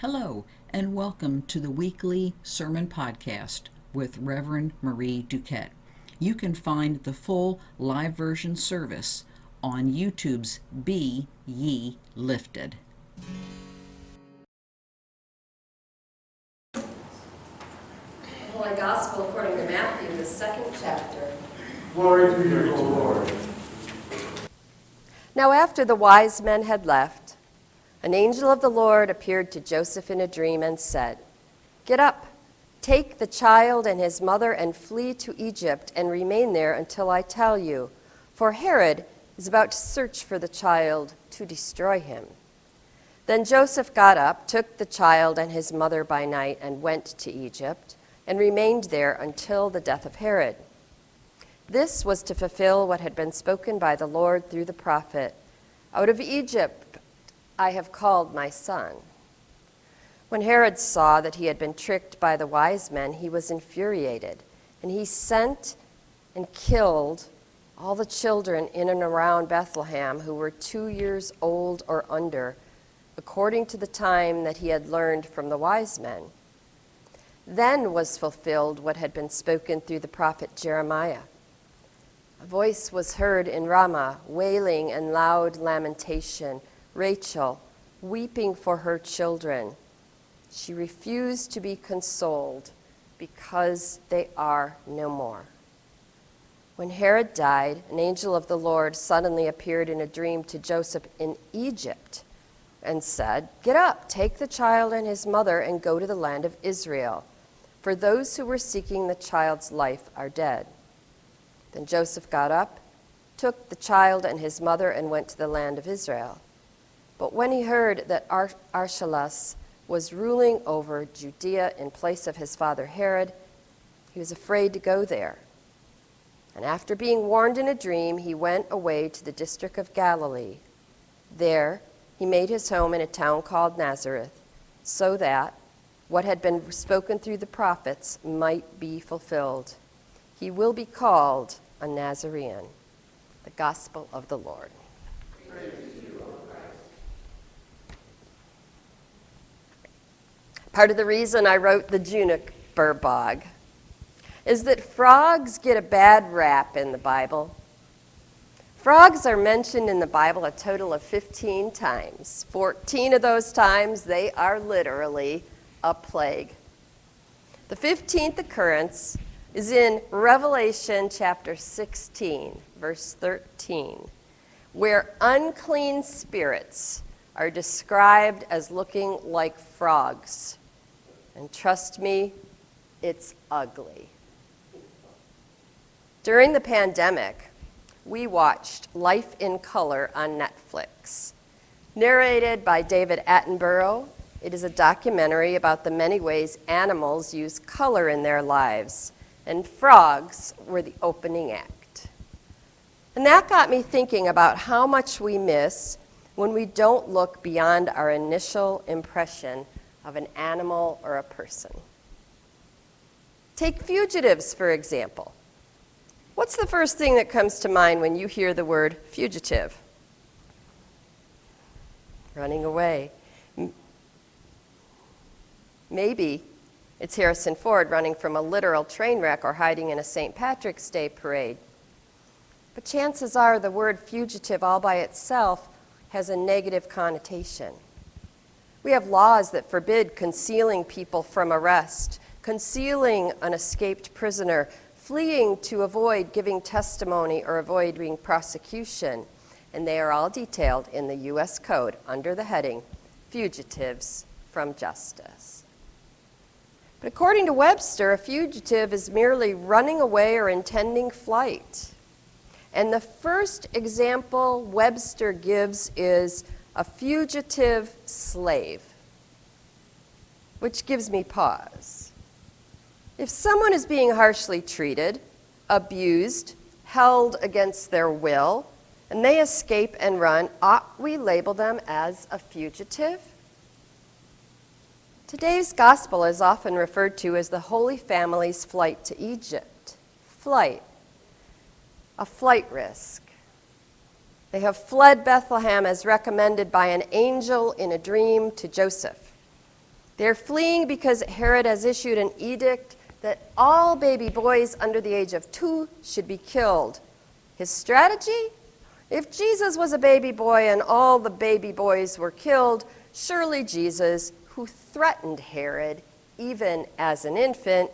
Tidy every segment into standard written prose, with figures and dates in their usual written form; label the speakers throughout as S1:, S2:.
S1: Hello, and welcome to the weekly sermon podcast with Reverend Marie Duquette. You can find the full live version service on YouTube's Be Ye Lifted.
S2: Holy Gospel according to Matthew, the 2nd chapter.
S3: Glory to you, O Lord.
S2: Now after the wise men had left, an angel of the Lord appeared to Joseph in a dream and said, "Get up, take the child and his mother and flee to Egypt and remain there until I tell you, for Herod is about to search for the child to destroy him." Then Joseph got up, took the child and his mother by night and went to Egypt and remained there until the death of Herod. This was to fulfill what had been spoken by the Lord through the prophet, "Out of Egypt I have called my son." When Herod saw that he had been tricked by the wise men, he was infuriated, and he sent and killed all the children in and around Bethlehem who were 2 years old or under, according to the time that he had learned from the wise men. Then was fulfilled what had been spoken through the prophet Jeremiah. A voice was heard in Ramah, wailing and loud lamentation, Rachel, weeping for her children. She refused to be consoled because they are no more. When Herod died, an angel of the Lord suddenly appeared in a dream to Joseph in Egypt and said, "Get up, take the child and his mother and go to the land of Israel, for those who were seeking the child's life are dead." Then Joseph got up, took the child and his mother and went to the land of Israel. But when he heard that Archelaus was ruling over Judea in place of his father Herod, he was afraid to go there. And after being warned in a dream, he went away to the district of Galilee. There he made his home in a town called Nazareth, so that what had been spoken through the prophets might be fulfilled. He will be called a Nazarene. The Gospel of the Lord.
S3: Praise to you, O Christ.
S2: Part of the reason I wrote the Juniper Bog is that frogs get a bad rap in the Bible. Frogs are mentioned in the Bible a total of 15 times. 14 of those times, they are literally a plague. The 15th occurrence is in Revelation chapter 16, verse 13, where unclean spirits are described as looking like frogs. And trust me, it's ugly. During the pandemic, we watched Life in Color on Netflix. Narrated by David Attenborough, it is a documentary about the many ways animals use color in their lives, and frogs were the opening act. And that got me thinking about how much we miss when we don't look beyond our initial impression of an animal or a person. Take Fugitives, for example. What's the first thing that comes to mind when you hear the word fugitive? Running away. Maybe it's Harrison Ford running from a literal train wreck or hiding in a St. Patrick's Day parade. But chances are the word fugitive all by itself has a negative connotation. We have laws that forbid concealing people from arrest, concealing an escaped prisoner, fleeing to avoid giving testimony or avoiding prosecution, and they are all detailed in the U.S. Code under the heading Fugitives from Justice. But according to Webster, a fugitive is merely running away or intending flight. And the first example Webster gives is a fugitive slave, which gives me pause. If someone is being harshly treated, abused, held against their will, and they escape and run, ought we label them as a fugitive? Today's gospel is often referred to as the Holy Family's flight to Egypt. Flight. A flight risk. They have fled Bethlehem as recommended by an angel in a dream to Joseph. They're fleeing because Herod has issued an edict that all baby boys under the age of 2 should be killed. His strategy? If Jesus was a baby boy and all the baby boys were killed, surely Jesus, who threatened Herod even as an infant,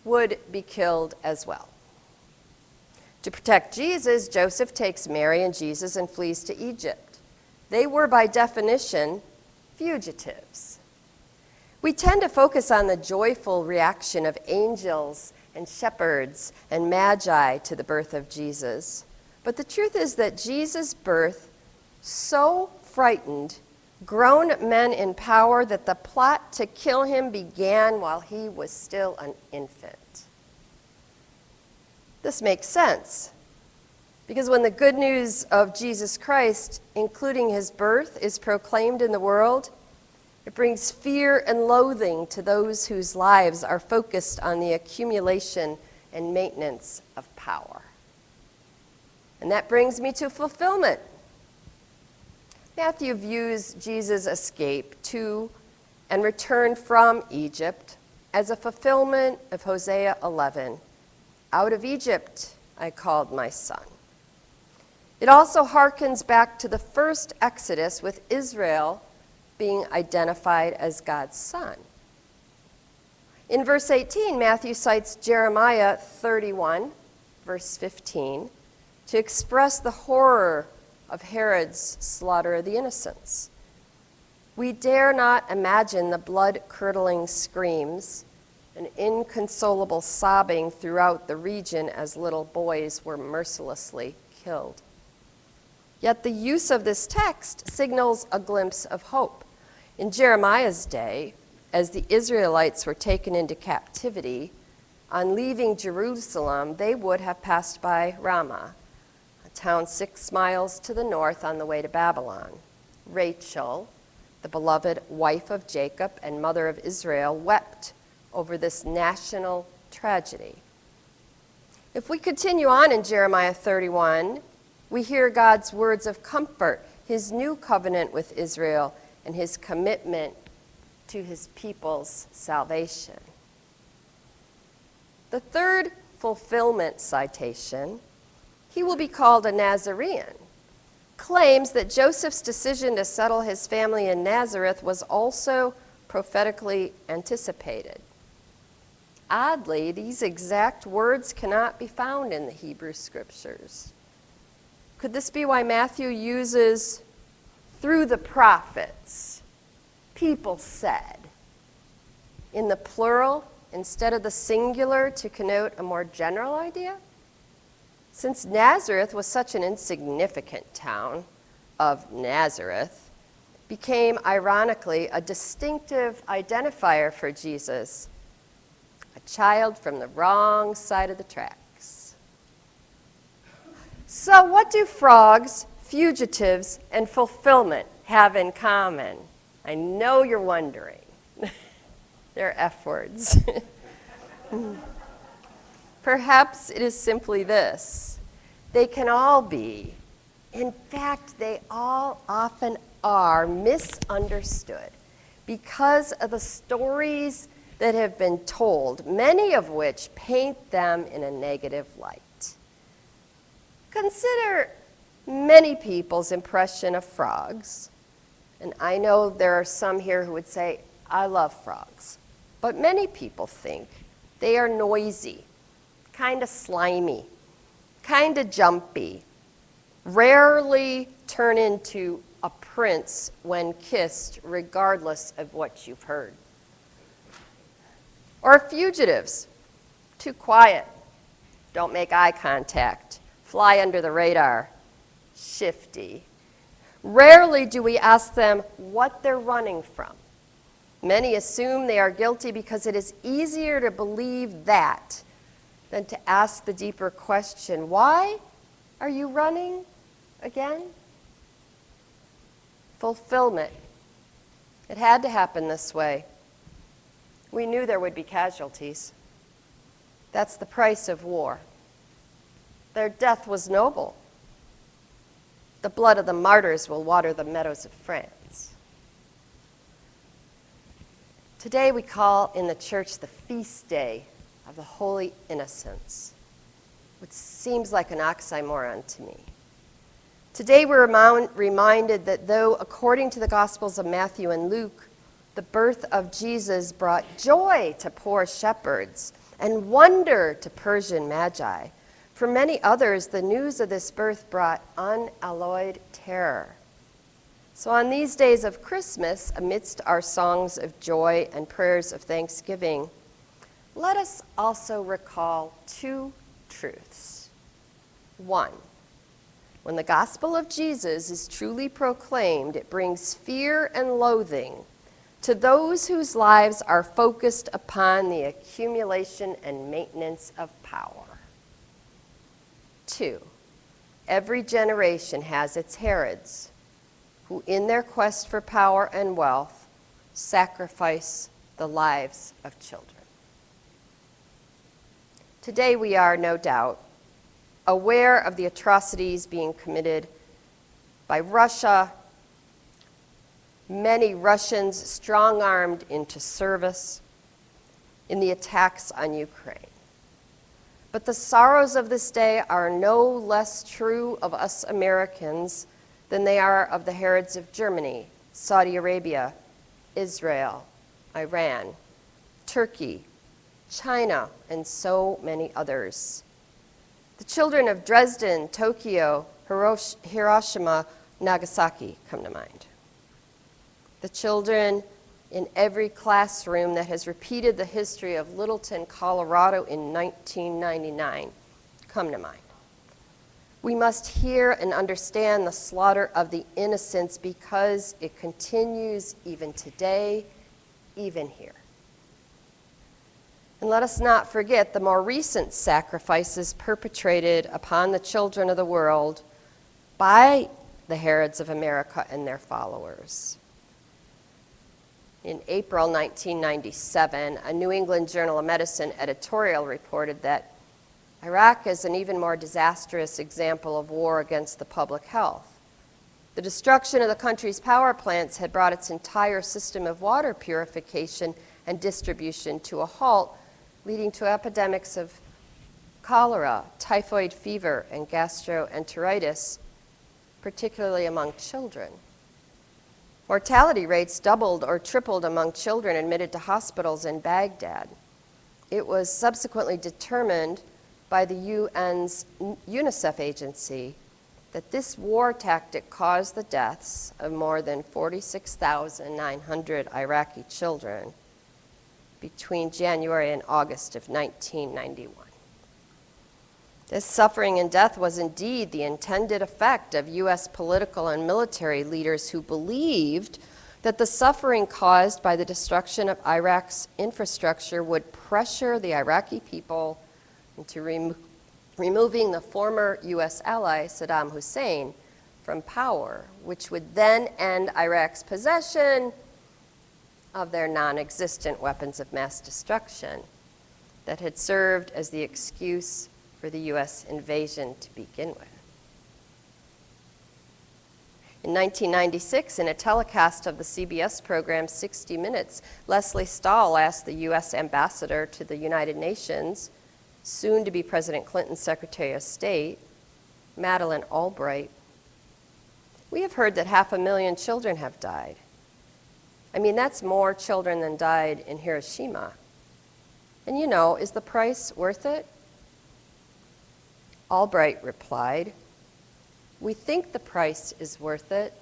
S2: would be killed as well. To protect Jesus, Joseph takes Mary and Jesus and flees to Egypt. They were, by definition, fugitives. We tend to focus on the joyful reaction of angels and shepherds and magi to the birth of Jesus. But the truth is that Jesus' birth so frightened grown men in power that the plot to kill him began while he was still an infant. This makes sense, because when the good news of Jesus Christ, including his birth, is proclaimed in the world, it brings fear and loathing to those whose lives are focused on the accumulation and maintenance of power. And that brings me to fulfillment. Matthew views Jesus' escape to and return from Egypt as a fulfillment of Hosea 11. Out of Egypt I called my son. It also harkens back to the first Exodus with Israel being identified as God's son. In verse 18, Matthew cites Jeremiah 31, verse 15, to express the horror of Herod's slaughter of the innocents. We dare not imagine the blood-curdling screams and inconsolable sobbing throughout the region as little boys were mercilessly killed. Yet the use of this text signals a glimpse of hope. In Jeremiah's day, as the Israelites were taken into captivity, on leaving Jerusalem, they would have passed by Ramah, a town 6 miles to the north on the way to Babylon. Rachel, the beloved wife of Jacob and mother of Israel, wept over this national tragedy. If we continue on in Jeremiah 31, we hear God's words of comfort, his new covenant with Israel, and his commitment to his people's salvation. The third fulfillment citation, he will be called a Nazarene, claims that Joseph's decision to settle his family in Nazareth was also prophetically anticipated. Oddly, these exact words cannot be found in the Hebrew Scriptures. Could this be why Matthew uses through the prophets, people said, in the plural instead of the singular to connote a more general idea? Since Nazareth was such an insignificant town of Nazareth, became ironically a distinctive identifier for Jesus, a child from the wrong side of the tracks. So what do frogs, fugitives, and fulfillment have in common? I know you're wondering. They're F words. Perhaps it is simply this. They can all be, in fact, they all often are misunderstood because of the stories that have been told, many of which paint them in a negative light. Consider many people's impression of frogs, and I know there are some here who would say, I love frogs, but many people think they are noisy, kind of slimy, kind of jumpy, rarely turn into a prince when kissed, regardless of what you've heard. Or fugitives, too quiet, don't make eye contact, fly under the radar, shifty. Rarely do we ask them what they're running from. Many assume they are guilty because it is easier to believe that than to ask the deeper question, why are you running again? Fulfillment. It had to happen this way. We knew there would be casualties. That's the price of war. Their death was noble. The blood of the martyrs will water the meadows of France. Today we call in the church the feast day of the Holy Innocents, which seems like an oxymoron to me. Today we're reminded that though, according to the Gospels of Matthew and Luke, the birth of Jesus brought joy to poor shepherds and wonder to Persian magi, for many others, the news of this birth brought unalloyed terror. So on these days of Christmas, amidst our songs of joy and prayers of thanksgiving, let us also recall two truths. One, when the gospel of Jesus is truly proclaimed, it brings fear and loathing to those whose lives are focused upon the accumulation and maintenance of power. Two, every generation has its Herods, who in their quest for power and wealth sacrifice the lives of children. Today we are, no doubt, aware of the atrocities being committed by Russia, many Russians strong-armed into service in the attacks on Ukraine. But the sorrows of this day are no less true of us Americans than they are of the Herods of Germany, Saudi Arabia, Israel, Iran, Turkey, China, and so many others. The children of Dresden, Tokyo, Hiroshima, Nagasaki come to mind. The children in every classroom that has repeated the history of Littleton, Colorado in 1999 come to mind. We must hear and understand the slaughter of the innocents because it continues even today, even here. And let us not forget the more recent sacrifices perpetrated upon the children of the world by the Herods of America and their followers. In April 1997, a New England Journal of Medicine editorial reported that Iraq is an even more disastrous example of war against the public health. The destruction of the country's power plants had brought its entire system of water purification and distribution to a halt, leading to epidemics of cholera, typhoid fever, and gastroenteritis, particularly among children. Mortality rates doubled or tripled among children admitted to hospitals in Baghdad. It was subsequently determined by the UN's UNICEF agency that this war tactic caused the deaths of more than 46,900 Iraqi children between January and August of 1991. This suffering and death was indeed the intended effect of U.S. political and military leaders who believed that the suffering caused by the destruction of Iraq's infrastructure would pressure the Iraqi people into removing the former U.S. ally, Saddam Hussein, from power, which would then end Iraq's possession of their non-existent weapons of mass destruction that had served as the excuse for the U.S. invasion to begin with. In 1996, in a telecast of the CBS program 60 Minutes, Leslie Stahl asked the U.S. ambassador to the United Nations, soon to be President Clinton's Secretary of State, Madeleine Albright, "We have heard that 500,000 children have died. I mean, that's more children than died in Hiroshima. And you know, is the price worth it?" Albright replied, "We think the price is worth it."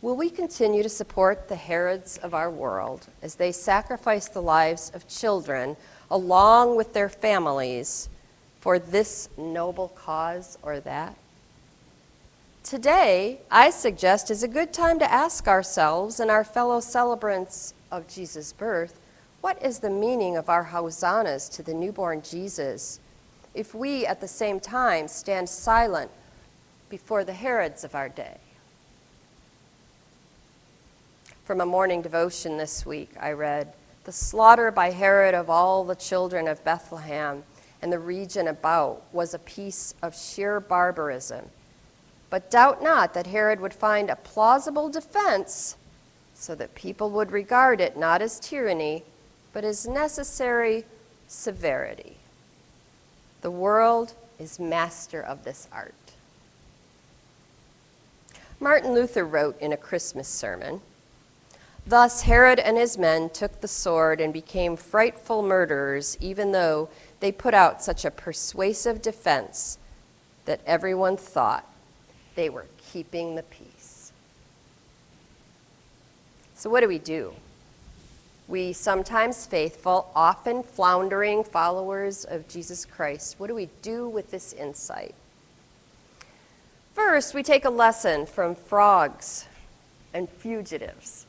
S2: Will we continue to support the Herods of our world as they sacrifice the lives of children along with their families for this noble cause or that? Today, I suggest, is a good time to ask ourselves and our fellow celebrants of Jesus' birth, what is the meaning of our hosannas to the newborn Jesus if we at the same time stand silent before the Herods of our day? From a morning devotion this week, I read, "The slaughter by Herod of all the children of Bethlehem and the region about was a piece of sheer barbarism. But doubt not that Herod would find a plausible defense so that people would regard it not as tyranny, but as necessary severity. The world is master of this art. Martin Luther wrote in a Christmas sermon, "Thus Herod and his men took the sword and became frightful murderers, even though they put out such a persuasive defense that everyone thought they were keeping the peace." So what do? We sometimes faithful, often floundering followers of Jesus Christ, what do we do with this insight? First, we take a lesson from frogs and fugitives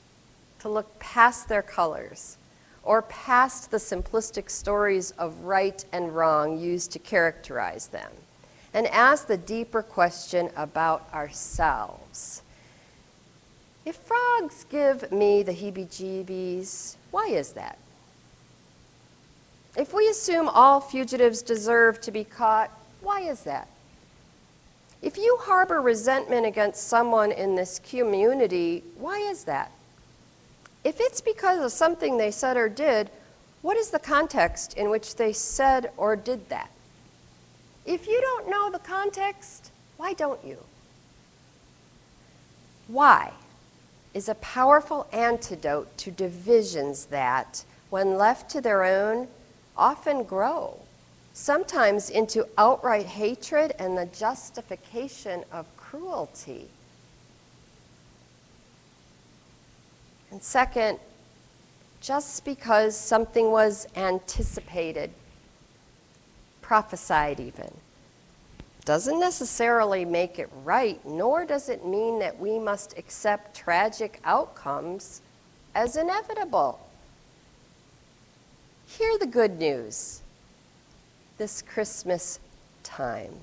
S2: to look past their colors or past the simplistic stories of right and wrong used to characterize them and ask the deeper question about ourselves. If frogs give me the heebie-jeebies, why is that? If we assume all fugitives deserve to be caught, why is that? If you harbor resentment against someone in this community, why is that? If it's because of something they said or did, what is the context in which they said or did that? If you don't know the context, why don't you? Why is a powerful antidote to divisions that, when left to their own, often grow, sometimes into outright hatred and the justification of cruelty. And second, just because something was anticipated, prophesied even, doesn't necessarily make it right, nor does it mean that we must accept tragic outcomes as inevitable. Hear the good news this Christmas time.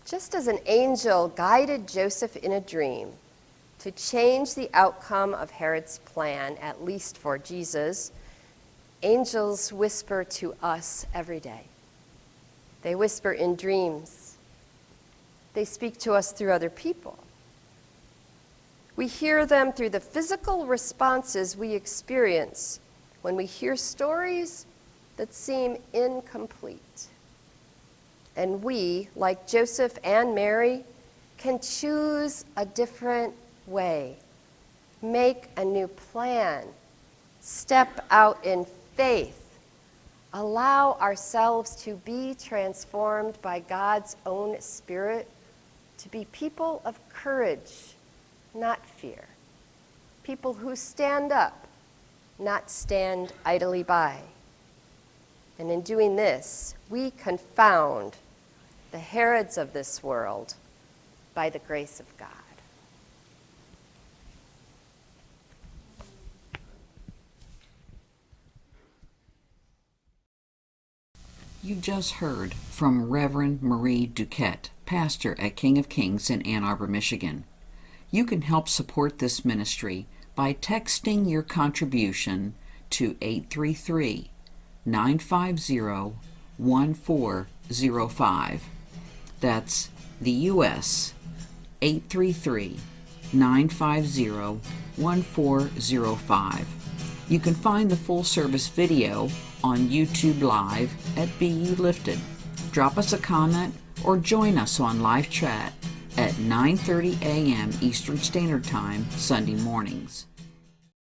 S2: Just as an angel guided Joseph in a dream to change the outcome of Herod's plan, at least for Jesus, angels whisper to us every day. They whisper in dreams. They speak to us through other people. We hear them through the physical responses we experience when we hear stories that seem incomplete. And we, like Joseph and Mary, can choose a different way, make a new plan, step out in faith, allow ourselves to be transformed by God's own Spirit to be people of courage, not fear, people who stand up, not stand idly by. And in doing this, we confound the Herods of this world by the grace of God.
S1: You just heard from Reverend Marie Duquette, pastor at King of Kings in Ann Arbor, Michigan. You can help support this ministry by texting your contribution to 833-950-1405. That's the U.S. 833-950-1405. You can find the full service video on YouTube Live at Be Ye Lifted. Drop us a comment or join us on live chat at 9:30 a.m. Eastern Standard Time Sunday mornings.